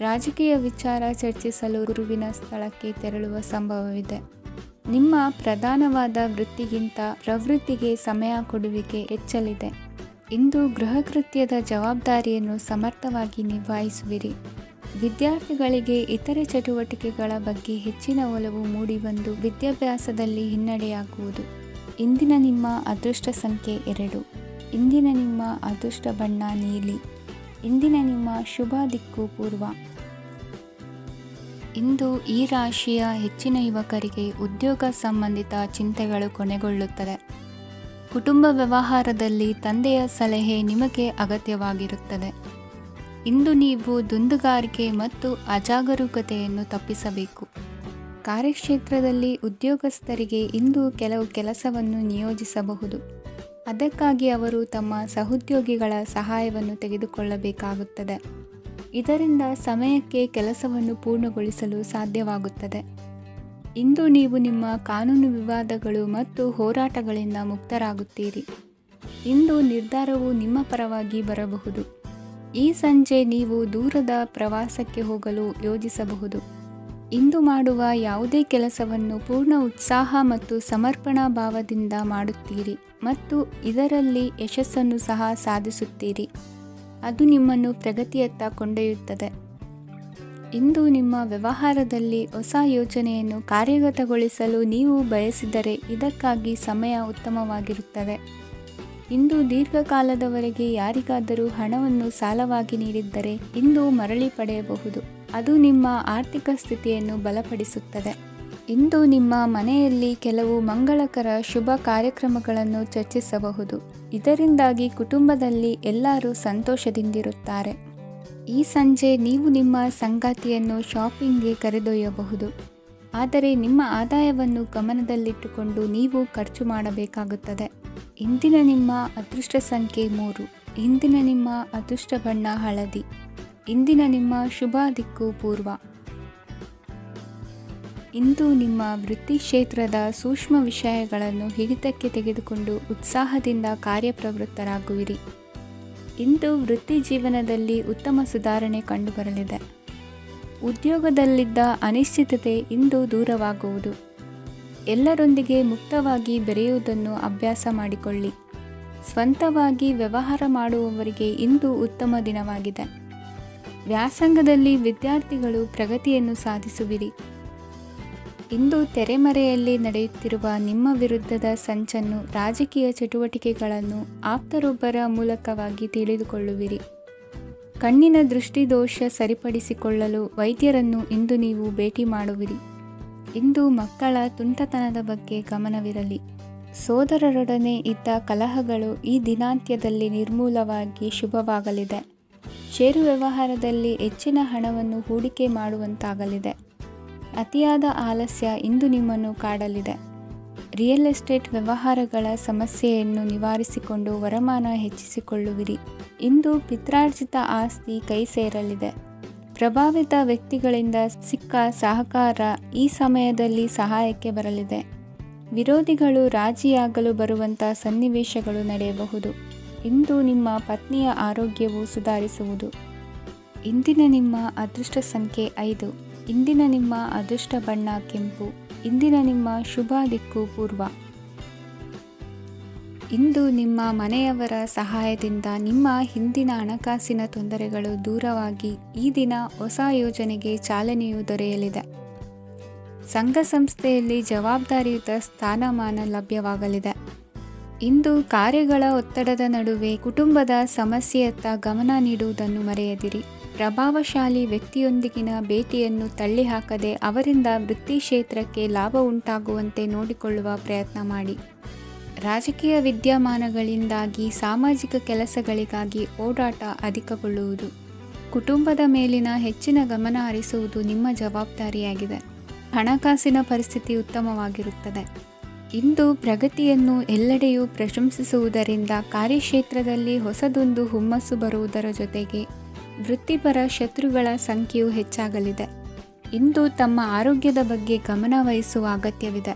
ರಾಜಕೀಯ ವಿಚಾರ ಚರ್ಚಿಸಲು ಗುರುವಿನ ಸ್ಥಳಕ್ಕೆ ತೆರಳುವ ಸಂಭವವಿದೆ. ನಿಮ್ಮ ಪ್ರಧಾನವಾದ ವೃತ್ತಿಗಿಂತ ಪ್ರವೃತ್ತಿಗೆ ಸಮಯ ಕೊಡುವಿಕೆ ಹೆಚ್ಚಲಿದೆ. ಇಂದು ಗೃಹ ಕೃತ್ಯದ ಜವಾಬ್ದಾರಿಯನ್ನು ಸಮರ್ಥವಾಗಿ ನಿಭಾಯಿಸುವಿರಿ. ವಿದ್ಯಾರ್ಥಿಗಳಿಗೆ ಇತರೆ ಚಟುವಟಿಕೆಗಳ ಬಗ್ಗೆ ಹೆಚ್ಚಿನ ಒಲವು ಮೂಡಿಬಂದು ವಿದ್ಯಾಭ್ಯಾಸದಲ್ಲಿ ಹಿನ್ನಡೆಯಾಗುವುದು. ಇಂದಿನ ನಿಮ್ಮ ಅದೃಷ್ಟ ಸಂಖ್ಯೆ 2. ಇಂದಿನ ನಿಮ್ಮ ಅದೃಷ್ಟ ಬಣ್ಣ ನೀಲಿ. ಇಂದಿನ ನಿಮ್ಮ ಶುಭ ದಿಕ್ಕು ಪೂರ್ವ. ಇಂದು ಈ ರಾಶಿಯ ಹೆಚ್ಚಿನ ಯುವಕರಿಗೆ ಉದ್ಯೋಗ ಸಂಬಂಧಿತ ಚಿಂತೆಗಳು ಕೊನೆಗೊಳ್ಳುತ್ತದೆ. ಕುಟುಂಬ ವ್ಯವಹಾರದಲ್ಲಿ ತಂದೆಯ ಸಲಹೆ ನಿಮಗೆ ಅಗತ್ಯವಾಗಿರುತ್ತದೆ. ಇಂದು ನೀವು ದುಂದುಗಾರಿಕೆ ಮತ್ತು ಅಜಾಗರೂಕತೆಯನ್ನು ತಪ್ಪಿಸಬೇಕು. ಕಾರ್ಯಕ್ಷೇತ್ರದಲ್ಲಿ ಉದ್ಯೋಗಸ್ಥರಿಗೆ ಇಂದು ಕೆಲವು ಕೆಲಸವನ್ನು ನಿಯೋಜಿಸಬಹುದು. ಅದಕ್ಕಾಗಿ ಅವರು ತಮ್ಮ ಸಹೋದ್ಯೋಗಿಗಳ ಸಹಾಯವನ್ನು ತೆಗೆದುಕೊಳ್ಳಬೇಕಾಗುತ್ತದೆ. ಇದರಿಂದ ಸಮಯಕ್ಕೆ ಕೆಲಸವನ್ನು ಪೂರ್ಣಗೊಳಿಸಲು ಸಾಧ್ಯವಾಗುತ್ತದೆ. ಇಂದು ನೀವು ನಿಮ್ಮ ಕಾನೂನು ವಿವಾದಗಳು ಮತ್ತು ಹೋರಾಟಗಳಿಂದ ಮುಕ್ತರಾಗುತ್ತೀರಿ. ಇಂದು ನಿರ್ಧಾರವು ನಿಮ್ಮ ಪರವಾಗಿ ಬರಬಹುದು. ಈ ಸಂಜೆ ನೀವು ದೂರದ ಪ್ರವಾಸಕ್ಕೆ ಹೋಗಲು ಯೋಜಿಸಬಹುದು. ಇಂದು ಮಾಡುವ ಯಾವುದೇ ಕೆಲಸವನ್ನು ಪೂರ್ಣ ಉತ್ಸಾಹ ಮತ್ತು ಸಮರ್ಪಣಾ ಭಾವದಿಂದ ಮಾಡುತ್ತೀರಿ ಮತ್ತು ಇದರಲ್ಲಿ ಯಶಸ್ಸನ್ನು ಸಹ ಸಾಧಿಸುತ್ತೀರಿ. ಅದು ನಿಮ್ಮನ್ನು ಪ್ರಗತಿಯತ್ತ ಕೊಂಡೊಯ್ಯುತ್ತದೆ. ಇಂದು ನಿಮ್ಮ ವ್ಯವಹಾರದಲ್ಲಿ ಹೊಸ ಯೋಜನೆಯನ್ನು ಕಾರ್ಯಗತಗೊಳಿಸಲು ನೀವು ಬಯಸಿದರೆ ಇದಕ್ಕಾಗಿ ಸಮಯ ಉತ್ತಮವಾಗಿರುತ್ತದೆ. ಇಂದು ದೀರ್ಘಕಾಲದವರೆಗೆ ಯಾರಿಗಾದರೂ ಹಣವನ್ನು ಸಾಲವಾಗಿ ನೀಡಿದ್ದರೆ ಇಂದು ಮರಳಿ ಪಡೆಯಬಹುದು. ಅದು ನಿಮ್ಮ ಆರ್ಥಿಕ ಸ್ಥಿತಿಯನ್ನು ಬಲಪಡಿಸುತ್ತದೆ. ಇಂದು ನಿಮ್ಮ ಮನೆಯಲ್ಲಿ ಕೆಲವು ಮಂಗಳಕರ ಶುಭ ಕಾರ್ಯಕ್ರಮಗಳನ್ನು ಚರ್ಚಿಸಬಹುದು. ಇದರಿಂದಾಗಿ ಕುಟುಂಬದಲ್ಲಿ ಎಲ್ಲರೂ ಸಂತೋಷದಿಂದಿರುತ್ತಾರೆ. ಈ ಸಂಜೆ ನೀವು ನಿಮ್ಮ ಸಂಗಾತಿಯನ್ನು ಶಾಪಿಂಗ್ಗೆ ಕರೆದೊಯ್ಯಬಹುದು. ಆದರೆ ನಿಮ್ಮ ಆದಾಯವನ್ನು ಗಮನದಲ್ಲಿಟ್ಟುಕೊಂಡು ನೀವು ಖರ್ಚು ಮಾಡಬೇಕಾಗುತ್ತದೆ. ಇಂದಿನ ನಿಮ್ಮ ಅದೃಷ್ಟ ಸಂಖ್ಯೆ 3. ಇಂದಿನ ನಿಮ್ಮ ಅದೃಷ್ಟ ಬಣ್ಣ ಹಳದಿ. ಇಂದಿನ ನಿಮ್ಮ ಶುಭ ದಿಕ್ಕು ಪೂರ್ವ. ಇಂದು ನಿಮ್ಮ ವೃತ್ತಿ ಕ್ಷೇತ್ರದ ಸೂಕ್ಷ್ಮ ವಿಷಯಗಳನ್ನು ಹಿಡಿತಕ್ಕೆ ತೆಗೆದುಕೊಂಡು ಉತ್ಸಾಹದಿಂದ ಕಾರ್ಯಪ್ರವೃತ್ತರಾಗುವಿರಿ. ಇಂದು ವೃತ್ತಿ ಜೀವನದಲ್ಲಿ ಉತ್ತಮ ಸುಧಾರಣೆ ಕಂಡುಬರಲಿದೆ. ಉದ್ಯೋಗದಲ್ಲಿದ್ದ ಅನಿಶ್ಚಿತತೆ ಇಂದು ದೂರವಾಗುವುದು. ಎಲ್ಲರೊಂದಿಗೆ ಮುಕ್ತವಾಗಿ ಬೆರೆಯುವುದನ್ನು ಅಭ್ಯಾಸ ಮಾಡಿಕೊಳ್ಳಿ. ಸ್ವಂತವಾಗಿ ವ್ಯವಹಾರ ಮಾಡುವವರಿಗೆ ಇಂದು ಉತ್ತಮ ದಿನವಾಗಿದೆ. ವ್ಯಾಸಂಗದಲ್ಲಿ ವಿದ್ಯಾರ್ಥಿಗಳು ಪ್ರಗತಿಯನ್ನು ಸಾಧಿಸುವಿರಿ. ಇಂದು ತೆರೆಮರೆಯಲ್ಲಿ ನಡೆಯುತ್ತಿರುವ ನಿಮ್ಮ ವಿರುದ್ಧದ ಸಂಚನ್ನು, ರಾಜಕೀಯ ಚಟುವಟಿಕೆಗಳನ್ನು ಆಪ್ತರೊಬ್ಬರ ಮೂಲಕವಾಗಿ ತಿಳಿದುಕೊಳ್ಳುವಿರಿ. ಕಣ್ಣಿನ ದೃಷ್ಟಿದೋಷ ಸರಿಪಡಿಸಿಕೊಳ್ಳಲು ವೈದ್ಯರನ್ನು ಇಂದು ನೀವು ಭೇಟಿ ಮಾಡುವಿರಿ. ಇಂದು ಮಕ್ಕಳ ತುಂಟತನದ ಬಗ್ಗೆ ಗಮನವಿರಲಿ. ಸೋದರರೊಡನೆ ಇದ್ದ ಕಲಹಗಳು ಈ ದಿನಾಂತ್ಯದಲ್ಲಿ ನಿರ್ಮೂಲವಾಗಿ ಶುಭವಾಗಲಿದೆ. ಷೇರು ವ್ಯವಹಾರದಲ್ಲಿ ಹೆಚ್ಚಿನ ಹಣವನ್ನು ಹೂಡಿಕೆ ಮಾಡುವಂತಾಗಲಿದೆ. ಅತಿಯಾದ ಆಲಸ್ಯ ಇಂದು ನಿಮ್ಮನ್ನು ಕಾಡಲಿದೆ. ರಿಯಲ್ ಎಸ್ಟೇಟ್ ವ್ಯವಹಾರಗಳ ಸಮಸ್ಯೆಯನ್ನು ನಿವಾರಿಸಿಕೊಂಡು ವರಮಾನ ಹೆಚ್ಚಿಸಿಕೊಳ್ಳುವಿರಿ. ಇಂದು ಪಿತ್ರಾರ್ಜಿತ ಆಸ್ತಿ ಕೈ ಸೇರಲಿದೆ. ಪ್ರಭಾವಿತ ವ್ಯಕ್ತಿಗಳಿಂದ ಸಿಕ್ಕ ಸಹಕಾರ ಈ ಸಮಯದಲ್ಲಿ ಸಹಾಯಕ್ಕೆ ಬರಲಿದೆ. ವಿರೋಧಿಗಳು ರಾಜಿಯಾಗಲು ಬರುವಂಥ ಸನ್ನಿವೇಶಗಳು ನಡೆಯಬಹುದು. ಇಂದು ನಿಮ್ಮ ಪತ್ನಿಯ ಆರೋಗ್ಯವು ಸುಧಾರಿಸುವುದು. ಇಂದಿನ ನಿಮ್ಮ ಅದೃಷ್ಟ ಸಂಖ್ಯೆ 5. ಇಂದಿನ ನಿಮ್ಮ ಅದೃಷ್ಟ ಬಣ್ಣ ಕೆಂಪು. ಇಂದಿನ ನಿಮ್ಮ ಶುಭ ದಿಕ್ಕು ಪೂರ್ವ. ಇಂದು ನಿಮ್ಮ ಮನೆಯವರ ಸಹಾಯದಿಂದ ನಿಮ್ಮ ಹಿಂದಿನ ಹಣಕಾಸಿನ ತೊಂದರೆಗಳು ದೂರವಾಗಿ ಈ ದಿನ ಹೊಸ ಯೋಜನೆಗೆ ಚಾಲನೆಯು ದೊರೆಯಲಿದೆ. ಸಂಘ ಸಂಸ್ಥೆಯಲ್ಲಿ ಜವಾಬ್ದಾರಿಯುತ ಸ್ಥಾನಮಾನ ಲಭ್ಯವಾಗಲಿದೆ. ಇಂದು ಕಾರ್ಯಗಳ ಒತ್ತಡದ ನಡುವೆ ಕುಟುಂಬದ ಸಮಸ್ಯೆಯತ್ತ ಗಮನ ನೀಡುವುದನ್ನು ಮರೆಯದಿರಿ. ಪ್ರಭಾವಶಾಲಿ ವ್ಯಕ್ತಿಯೊಂದಿಗಿನ ಭೇಟಿಯನ್ನು ತಳ್ಳಿಹಾಕದೆ ಅವರಿಂದ ವೃತ್ತಿ ಕ್ಷೇತ್ರಕ್ಕೆ ಲಾಭ ಉಂಟಾಗುವಂತೆ ನೋಡಿಕೊಳ್ಳುವ ಪ್ರಯತ್ನ ಮಾಡಿ. ರಾಜಕೀಯ ವಿದ್ಯಮಾನಗಳಿಂದಾಗಿ ಸಾಮಾಜಿಕ ಕೆಲಸಗಳಿಗಾಗಿ ಓಡಾಟ ಅಧಿಕಗೊಳ್ಳುವುದು. ಕುಟುಂಬದ ಮೇಲಿನ ಹೆಚ್ಚಿನ ಗಮನ ಹರಿಸುವುದು ನಿಮ್ಮ ಜವಾಬ್ದಾರಿಯಾಗಿದೆ. ಹಣಕಾಸಿನ ಪರಿಸ್ಥಿತಿ ಉತ್ತಮವಾಗಿರುತ್ತದೆ. ಇಂದು ಪ್ರಗತಿಯನ್ನು ಎಲ್ಲೆಡೆಯೂ ಪ್ರಶಂಸಿಸುವುದರಿಂದ ಕಾರ್ಯಕ್ಷೇತ್ರದಲ್ಲಿ ಹೊಸದೊಂದು ಹುಮ್ಮಸ್ಸು ಬರುವುದರ ಜೊತೆಗೆ ವೃತ್ತಿಪರ ಶತ್ರುಗಳ ಸಂಖ್ಯೆಯು ಹೆಚ್ಚಾಗಲಿದೆ. ಇಂದು ತಮ್ಮ ಆರೋಗ್ಯದ ಬಗ್ಗೆ ಗಮನ ವಹಿಸುವ ಅಗತ್ಯವಿದೆ.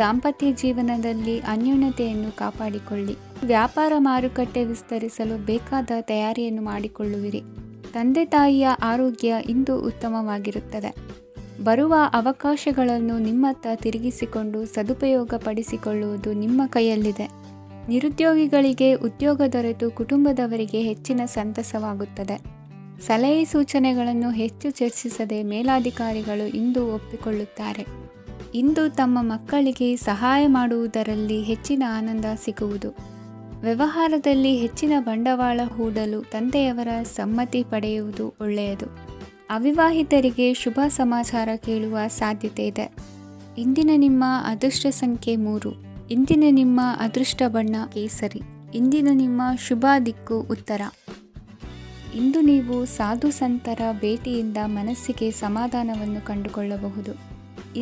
ದಾಂಪತ್ಯ ಜೀವನದಲ್ಲಿ ಅನ್ಯೋನ್ಯತೆಯನ್ನು ಕಾಪಾಡಿಕೊಳ್ಳಿ. ವ್ಯಾಪಾರ ಮಾರುಕಟ್ಟೆ ವಿಸ್ತರಿಸಲು ಬೇಕಾದ ತಯಾರಿಯನ್ನು ಮಾಡಿಕೊಳ್ಳುವಿರಿ. ತಂದೆ ತಾಯಿಯ ಆರೋಗ್ಯ ಇಂದು ಉತ್ತಮವಾಗಿರುತ್ತದೆ. ಬರುವ ಅವಕಾಶಗಳನ್ನು ನಿಮ್ಮತ್ತ ತಿರುಗಿಸಿಕೊಂಡು ಸದುಪಯೋಗಪಡಿಸಿಕೊಳ್ಳುವುದು ನಿಮ್ಮ ಕೈಯಲ್ಲಿದೆ. ನಿರುದ್ಯೋಗಿಗಳಿಗೆ ಉದ್ಯೋಗ ದೊರೆತು ಕುಟುಂಬದವರಿಗೆ ಹೆಚ್ಚಿನ ಸಂತಸವಾಗುತ್ತದೆ. ಸಲಹೆ ಸೂಚನೆಗಳನ್ನು ಹೆಚ್ಚು ಚರ್ಚಿಸದೆ ಮೇಲಾಧಿಕಾರಿಗಳು ಇಂದು ಒಪ್ಪಿಕೊಳ್ಳುತ್ತಾರೆ. ಇಂದು ತಮ್ಮ ಮಕ್ಕಳಿಗೆ ಸಹಾಯ ಮಾಡುವುದರಲ್ಲಿ ಹೆಚ್ಚಿನ ಆನಂದ ಸಿಗುವುದು. ವ್ಯವಹಾರದಲ್ಲಿ ಹೆಚ್ಚಿನ ಬಂಡವಾಳ ಹೂಡಲು ತಂದೆಯವರ ಸಮ್ಮತಿ ಪಡೆಯುವುದು ಒಳ್ಳೆಯದು. ಅವಿವಾಹಿತರಿಗೆ ಶುಭ ಸಮಾಚಾರ ಕೇಳುವ ಸಾಧ್ಯತೆ ಇದೆ. ಇಂದಿನ ನಿಮ್ಮ ಅದೃಷ್ಟ ಸಂಖ್ಯೆ 3. ಇಂದಿನ ನಿಮ್ಮ ಅದೃಷ್ಟ ಬಣ್ಣ ಕೇಸರಿ. ಇಂದಿನ ನಿಮ್ಮ ಶುಭ ದಿಕ್ಕು ಉತ್ತರ. ಇಂದು ನೀವು ಸಾಧು ಸಂತರ ಭೇಟಿಯಿಂದ ಮನಸ್ಸಿಗೆ ಸಮಾಧಾನವನ್ನು ಕಂಡುಕೊಳ್ಳಬಹುದು.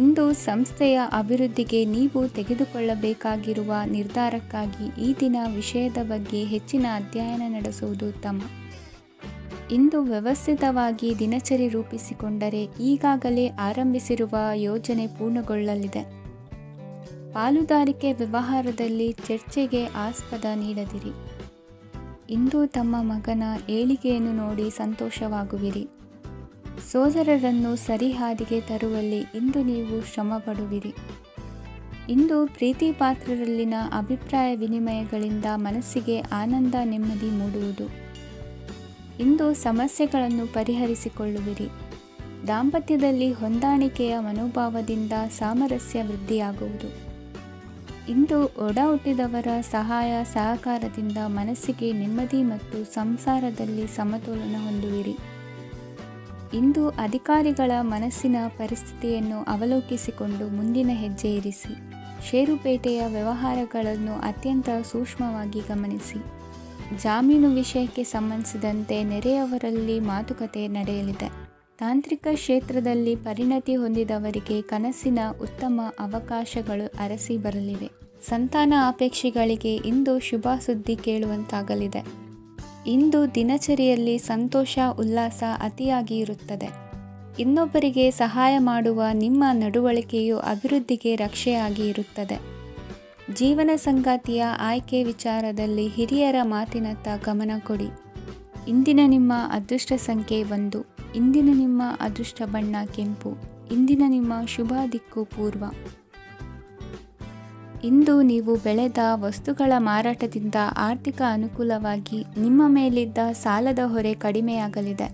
ಇಂದು ಸಂಸ್ಥೆಯ ಅಭಿವೃದ್ಧಿಗೆ ನೀವು ತೆಗೆದುಕೊಳ್ಳಬೇಕಾಗಿರುವ ನಿರ್ಧಾರಕ್ಕಾಗಿ ಈ ದಿನ ವಿಷಯದ ಬಗ್ಗೆ ಹೆಚ್ಚಿನ ಅಧ್ಯಯನ ನಡೆಸುವುದು ಉತ್ತಮ. ಇಂದು ವ್ಯವಸ್ಥಿತವಾಗಿ ದಿನಚರಿ ರೂಪಿಸಿಕೊಂಡರೆ ಈಗಾಗಲೇ ಆರಂಭಿಸಿರುವ ಯೋಜನೆ ಪೂರ್ಣಗೊಳ್ಳಲಿದೆ. ಪಾಲುದಾರಿಕೆ ವ್ಯವಹಾರದಲ್ಲಿ ಚರ್ಚೆಗೆ ಆಸ್ಪದ ನೀಡದಿರಿ. ಇಂದು ತಮ್ಮ ಮಗನ ಏಳಿಗೆಯನ್ನು ನೋಡಿ ಸಂತೋಷವಾಗುವಿರಿ. ಸೋದರರನ್ನು ಸರಿಹಾದಿಗೆ ತರುವಲ್ಲಿ ಇಂದು ನೀವು ಶ್ರಮಪಡುವಿರಿ. ಇಂದು ಪ್ರೀತಿ ಪಾತ್ರರಲ್ಲಿನ ಅಭಿಪ್ರಾಯ ವಿನಿಮಯಗಳಿಂದ ಮನಸ್ಸಿಗೆ ಆನಂದ ನೆಮ್ಮದಿ ಮೂಡುವುದು. ಇಂದು ಸಮಸ್ಯೆಗಳನ್ನು ಪರಿಹರಿಸಿಕೊಳ್ಳುವಿರಿ. ದಾಂಪತ್ಯದಲ್ಲಿ ಹೊಂದಾಣಿಕೆಯ ಮನೋಭಾವದಿಂದ ಸಾಮರಸ್ಯ ವೃದ್ಧಿಯಾಗುವುದು. ಇಂದು ಒಡ ಹುಟ್ಟಿದವರ ಸಹಾಯ ಸಹಕಾರದಿಂದ ಮನಸ್ಸಿಗೆ ನೆಮ್ಮದಿ ಮತ್ತು ಸಂಸಾರದಲ್ಲಿ ಸಮತೋಲನ ಹೊಂದುವಿರಿ. ಇಂದು ಅಧಿಕಾರಿಗಳ ಮನಸ್ಸಿನ ಪರಿಸ್ಥಿತಿಯನ್ನು ಅವಲೋಕಿಸಿಕೊಂಡು ಮುಂದಿನ ಹೆಜ್ಜೆ ಇರಿಸಿ. ಷೇರುಪೇಟೆಯ ವ್ಯವಹಾರಗಳನ್ನು ಅತ್ಯಂತ ಸೂಕ್ಷ್ಮವಾಗಿ ಗಮನಿಸಿ. ಜಾಮೀನು ವಿಷಯಕ್ಕೆ ಸಂಬಂಧಿಸಿದಂತೆ ನೆರೆಯವರಲ್ಲಿ ಮಾತುಕತೆ ನಡೆಯಲಿದೆ. ತಾಂತ್ರಿಕ ಕ್ಷೇತ್ರದಲ್ಲಿ ಪರಿಣತಿ ಹೊಂದಿದವರಿಗೆ ಕನಸಿನ ಉತ್ತಮ ಅವಕಾಶಗಳು ಅರಸಿ ಬರಲಿವೆ. ಸಂತಾನ ಅಪೇಕ್ಷೆಗಳಿಗೆ ಇಂದು ಶುಭ ಸುದ್ದಿ ಕೇಳುವಂತಾಗಲಿದೆ. ಇಂದು ದಿನಚರಿಯಲ್ಲಿ ಸಂತೋಷ ಉಲ್ಲಾಸ ಅತಿಯಾಗಿ ಇರುತ್ತದೆ. ಇನ್ನೊಬ್ಬರಿಗೆ ಸಹಾಯ ಮಾಡುವ ನಿಮ್ಮ ನಡವಳಿಕೆಯು ಅಭಿವೃದ್ಧಿಗೆ ರಕ್ಷೆಯಾಗಿ ಇರುತ್ತದೆ. ಜೀವನ ಸಂಗಾತಿಯ ಆಯ್ಕೆ ವಿಚಾರದಲ್ಲಿ ಹಿರಿಯರ ಮಾತಿನತ್ತ ಗಮನ ಕೊಡಿ. ಇಂದಿನ ನಿಮ್ಮ ಅದೃಷ್ಟ ಸಂಖ್ಯೆ 1. ಇಂದಿನ ನಿಮ್ಮ ಅದೃಷ್ಟ ಬಣ್ಣ ಕೆಂಪು. ಇಂದಿನ ನಿಮ್ಮ ಶುಭ ದಿಕ್ಕು ಪೂರ್ವ. ಇಂದು ನೀವು ಬೆಳೆದ ವಸ್ತುಗಳ ಮಾರಾಟದಿಂದ ಆರ್ಥಿಕ ಅನುಕೂಲವಾಗಿ ನಿಮ್ಮ ಮೇಲಿದ್ದ ಸಾಲದ ಹೊರೆ ಕಡಿಮೆಯಾಗಲಿದೆ.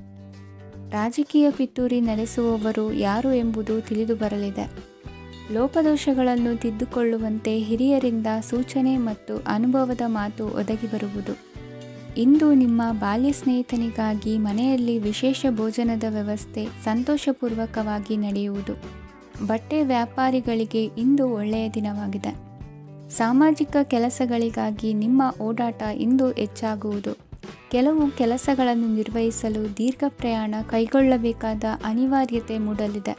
ರಾಜಕೀಯ ಪಿತೂರಿ ನಡೆಸುವವರು ಯಾರು ಎಂಬುದು ತಿಳಿದು ಬರಲಿದೆ. ಲೋಪದೋಷಗಳನ್ನು ತಿದ್ದುಕೊಳ್ಳುವಂತೆ ಹಿರಿಯರಿಂದ ಸೂಚನೆ ಮತ್ತು ಅನುಭವದ ಮಾತು ಒದಗಿ ಬರುವುದು. ಇಂದು ನಿಮ್ಮ ಬಾಲ್ಯ ಸ್ನೇಹಿತನಿಗಾಗಿ ಮನೆಯಲ್ಲಿ ವಿಶೇಷ ಭೋಜನದ ವ್ಯವಸ್ಥೆ ಸಂತೋಷಪೂರ್ವಕವಾಗಿ ನಡೆಯುವುದು. ಬಟ್ಟೆ ವ್ಯಾಪಾರಿಗಳಿಗೆ ಇಂದು ಒಳ್ಳೆಯ ದಿನವಾಗಿದೆ. ಸಾಮಾಜಿಕ ಕೆಲಸಗಳಿಗಾಗಿ ನಿಮ್ಮ ಓಡಾಟ ಇಂದು ಹೆಚ್ಚಾಗುವುದು. ಕೆಲವು ಕೆಲಸಗಳನ್ನು ನಿರ್ವಹಿಸಲು ದೀರ್ಘ ಪ್ರಯಾಣ ಕೈಗೊಳ್ಳಬೇಕಾದ ಅನಿವಾರ್ಯತೆ ಮೂಡಲಿದೆ.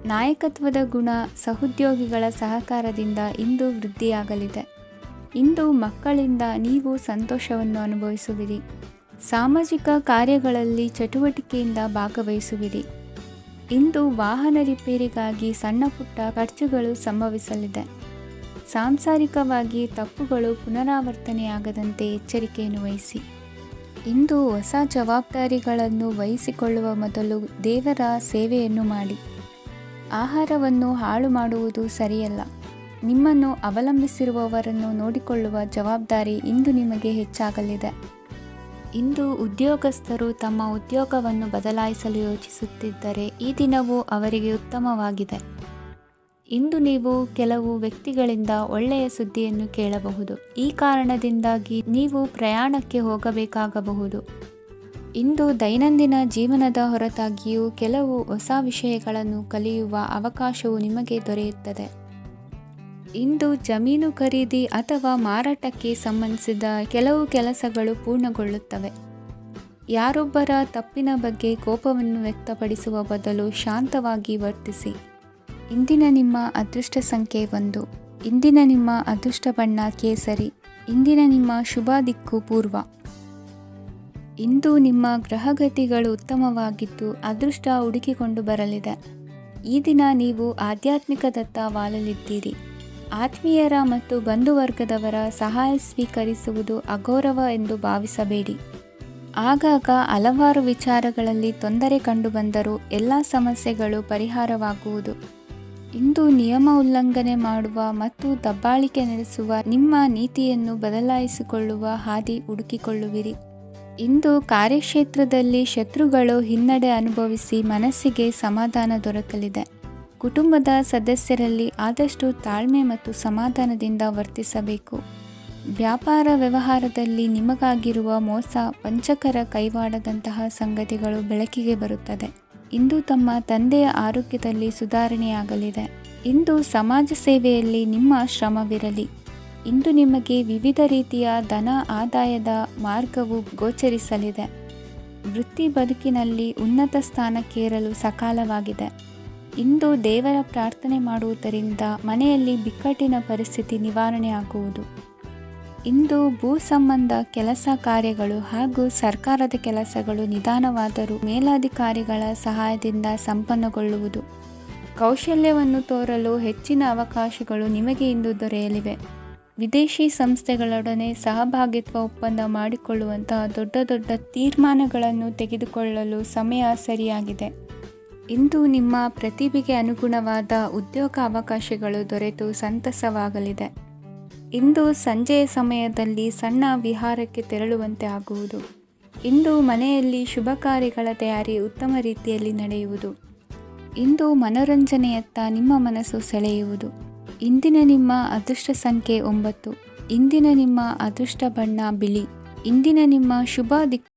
ನಾಯಕತ್ವದ ಗುಣ, ಸಹೋದ್ಯೋಗಿಗಳ ಸಹಕಾರದಿಂದ ಇಂದು ವೃದ್ಧಿಯಾಗಲಿದೆ. ಇಂದು ಮಕ್ಕಳಿಂದ ನೀವು ಸಂತೋಷವನ್ನು ಅನುಭವಿಸುವಿರಿ. ಸಾಮಾಜಿಕ ಕಾರ್ಯಗಳಲ್ಲಿ ಚಟುವಟಿಕೆಯಿಂದ ಭಾಗವಹಿಸುವಿರಿ. ಇಂದು ವಾಹನ ರಿಪೇರಿಗಾಗಿ ಸಣ್ಣ ಪುಟ್ಟ ಖರ್ಚುಗಳು ಸಂಭವಿಸಲಿದೆ. ಸಾಂಸಾರಿಕವಾಗಿ ತಪ್ಪುಗಳು ಪುನರಾವರ್ತನೆಯಾಗದಂತೆ ಎಚ್ಚರಿಕೆಯನ್ನು ವಹಿಸಿ. ಇಂದು ಹೊಸ ಜವಾಬ್ದಾರಿಗಳನ್ನು ವಹಿಸಿಕೊಳ್ಳುವ ಮೊದಲು ದೇವರ ಸೇವೆಯನ್ನು ಮಾಡಿ. ಆಹಾರವನ್ನು ಹಾಳು ಮಾಡುವುದು ಸರಿಯಲ್ಲ. ನಿಮ್ಮನ್ನು ಅವಲಂಬಿಸಿರುವವರನ್ನು ನೋಡಿಕೊಳ್ಳುವ ಜವಾಬ್ದಾರಿ ಇಂದು ನಿಮಗೆ ಹೆಚ್ಚಾಗಲಿದೆ. ಇಂದು ಉದ್ಯೋಗಸ್ಥರು ತಮ್ಮ ಉದ್ಯೋಗವನ್ನು ಬದಲಾಯಿಸಲು ಯೋಚಿಸುತ್ತಿದ್ದರೆ ಈ ದಿನವೂ ಅವರಿಗೆ ಉತ್ತಮವಾಗಿದೆ. ಇಂದು ನೀವು ಕೆಲವು ವ್ಯಕ್ತಿಗಳಿಂದ ಒಳ್ಳೆಯ ಸುದ್ದಿಯನ್ನು ಕೇಳಬಹುದು. ಈ ಕಾರಣದಿಂದಾಗಿ ನೀವು ಪ್ರಯಾಣಕ್ಕೆ ಹೋಗಬೇಕಾಗಬಹುದು. ಇಂದು ದೈನಂದಿನ ಜೀವನದ ಹೊರತಾಗಿಯೂ ಕೆಲವು ಹೊಸ ವಿಷಯಗಳನ್ನು ಕಲಿಯುವ ಅವಕಾಶವು ನಿಮಗೆ ದೊರೆಯುತ್ತದೆ. ಇಂದು ಜಮೀನು ಖರೀದಿ ಅಥವಾ ಮಾರಾಟಕ್ಕೆ ಸಂಬಂಧಿಸಿದ ಕೆಲವು ಕೆಲಸಗಳು ಪೂರ್ಣಗೊಳ್ಳುತ್ತವೆ. ಯಾರೊಬ್ಬರ ತಪ್ಪಿನ ಬಗ್ಗೆ ಕೋಪವನ್ನು ವ್ಯಕ್ತಪಡಿಸುವ ಬದಲು ಶಾಂತವಾಗಿ ವರ್ತಿಸಿ. ಇಂದಿನ ನಿಮ್ಮ ಅದೃಷ್ಟ ಸಂಖ್ಯೆ 1. ಇಂದಿನ ನಿಮ್ಮ ಅದೃಷ್ಟ ಬಣ್ಣ ಕೇಸರಿ. ಇಂದಿನ ನಿಮ್ಮ ಶುಭ ದಿಕ್ಕು ಪೂರ್ವ. ಇಂದು ನಿಮ್ಮ ಗ್ರಹಗತಿಗಳು ಉತ್ತಮವಾಗಿದ್ದು ಅದೃಷ್ಟ ಹುಡುಕಿಕೊಂಡು ಬರಲಿದೆ. ಈ ದಿನ ನೀವು ಆಧ್ಯಾತ್ಮಿಕದತ್ತ ವಾಲಲಿದ್ದೀರಿ. ಆತ್ಮೀಯರ ಮತ್ತು ಬಂಧುವರ್ಗದವರ ಸಹಾಯ ಸ್ವೀಕರಿಸುವುದು ಅಗೌರವ ಎಂದು ಭಾವಿಸಬೇಡಿ. ಆಗಾಗ ಹಲವಾರು ವಿಚಾರಗಳಲ್ಲಿ ತೊಂದರೆ ಕಂಡುಬಂದರೂ ಎಲ್ಲ ಸಮಸ್ಯೆಗಳು ಪರಿಹಾರವಾಗುವುದು. ಇಂದು ನಿಯಮ ಉಲ್ಲಂಘನೆ ಮಾಡುವ ಮತ್ತು ದಬ್ಬಾಳಿಕೆ ನಡೆಸುವ ನಿಮ್ಮ ನೀತಿಯನ್ನು ಬದಲಾಯಿಸಿಕೊಳ್ಳುವ ಹಾದಿ ಹುಡುಕಿಕೊಳ್ಳುವಿರಿ. ಇಂದು ಕಾರ್ಯಕ್ಷೇತ್ರದಲ್ಲಿ ಶತ್ರುಗಳು ಹಿನ್ನಡೆ ಅನುಭವಿಸಿ ಮನಸ್ಸಿಗೆ ಸಮಾಧಾನ ದೊರಕಲಿದೆ. ಕುಟುಂಬದ ಸದಸ್ಯರಲ್ಲಿ ಆದಷ್ಟು ತಾಳ್ಮೆ ಮತ್ತು ಸಮಾಧಾನದಿಂದ ವರ್ತಿಸಬೇಕು. ವ್ಯಾಪಾರ ವ್ಯವಹಾರದಲ್ಲಿ ನಿಮಗಾಗಿರುವ ಮೋಸ, ವಂಚಕರ ಕೈವಾಡದಂತಹ ಸಂಗತಿಗಳು ಬೆಳಕಿಗೆ ಬರುತ್ತದೆ. ಇಂದು ತಮ್ಮ ತಂದೆಯ ಆರೋಗ್ಯದಲ್ಲಿ ಸುಧಾರಣೆಯಾಗಲಿದೆ. ಇಂದು ಸಮಾಜ ಸೇವೆಯಲ್ಲಿ ನಿಮ್ಮ ಶ್ರಮವಿರಲಿ. ಇಂದು ನಿಮಗೆ ವಿವಿಧ ರೀತಿಯ ಧನ ಆದಾಯದ ಮಾರ್ಗವು ಗೋಚರಿಸಲಿದೆ. ವೃತ್ತಿ ಬದುಕಿನಲ್ಲಿ ಉನ್ನತ ಸ್ಥಾನಕ್ಕೇರಲು ಸಕಾಲವಾಗಿದೆ. ಇಂದು ದೇವರ ಪ್ರಾರ್ಥನೆ ಮಾಡುವುದರಿಂದ ಮನೆಯಲ್ಲಿ ಬಿಕ್ಕಟ್ಟಿನ ಪರಿಸ್ಥಿತಿ ನಿವಾರಣೆಯಾಗುವುದು. ಇಂದು ಭೂ ಸಂಬಂಧ ಕೆಲಸ ಕಾರ್ಯಗಳು ಹಾಗೂ ಸರ್ಕಾರದ ಕೆಲಸಗಳು ನಿಧಾನವಾದರೂ ಮೇಲಾಧಿಕಾರಿಗಳ ಸಹಾಯದಿಂದ ಸಂಪನ್ನಗೊಳ್ಳುವುದು. ಕೌಶಲ್ಯವನ್ನು ತೋರಲು ಹೆಚ್ಚಿನ ಅವಕಾಶಗಳು ನಿಮಗೆ ಇಂದು ದೊರೆಯಲಿವೆ. ವಿದೇಶಿ ಸಂಸ್ಥೆಗಳೊಡನೆ ಸಹಭಾಗಿತ್ವ ಒಪ್ಪಂದ ಮಾಡಿಕೊಳ್ಳುವಂತಹ ದೊಡ್ಡ ದೊಡ್ಡ ತೀರ್ಮಾನಗಳನ್ನು ತೆಗೆದುಕೊಳ್ಳಲು ಸಮಯ ಸರಿಯಾಗಿದೆ. ಇಂದು ನಿಮ್ಮ ಪ್ರತಿಭೆಗೆ ಅನುಗುಣವಾದ ಉದ್ಯೋಗ ಅವಕಾಶಗಳು ದೊರೆತು ಸಂತಸವಾಗಲಿದೆ. ಇಂದು ಸಂಜೆಯ ಸಮಯದಲ್ಲಿ ಸಣ್ಣ ವಿಹಾರಕ್ಕೆ ತೆರಳುವಂತೆ ಆಗುವುದು. ಇಂದು ಮನೆಯಲ್ಲಿ ಶುಭ ಕಾರ್ಯಗಳ ತಯಾರಿ ಉತ್ತಮ ರೀತಿಯಲ್ಲಿ ನಡೆಯುವುದು. ಇಂದು ಮನೋರಂಜನೆಯತ್ತ ನಿಮ್ಮ ಮನಸ್ಸು ಸೆಳೆಯುವುದು. ಇಂದಿನ ನಿಮ್ಮ ಅದೃಷ್ಟ ಸಂಖ್ಯೆ 9. ಇಂದಿನ ನಿಮ್ಮ ಅದೃಷ್ಟ ಬಣ್ಣ ಬಿಳಿ. ಇಂದಿನ ನಿಮ್ಮ ಶುಭ ದಿಕ್ಕು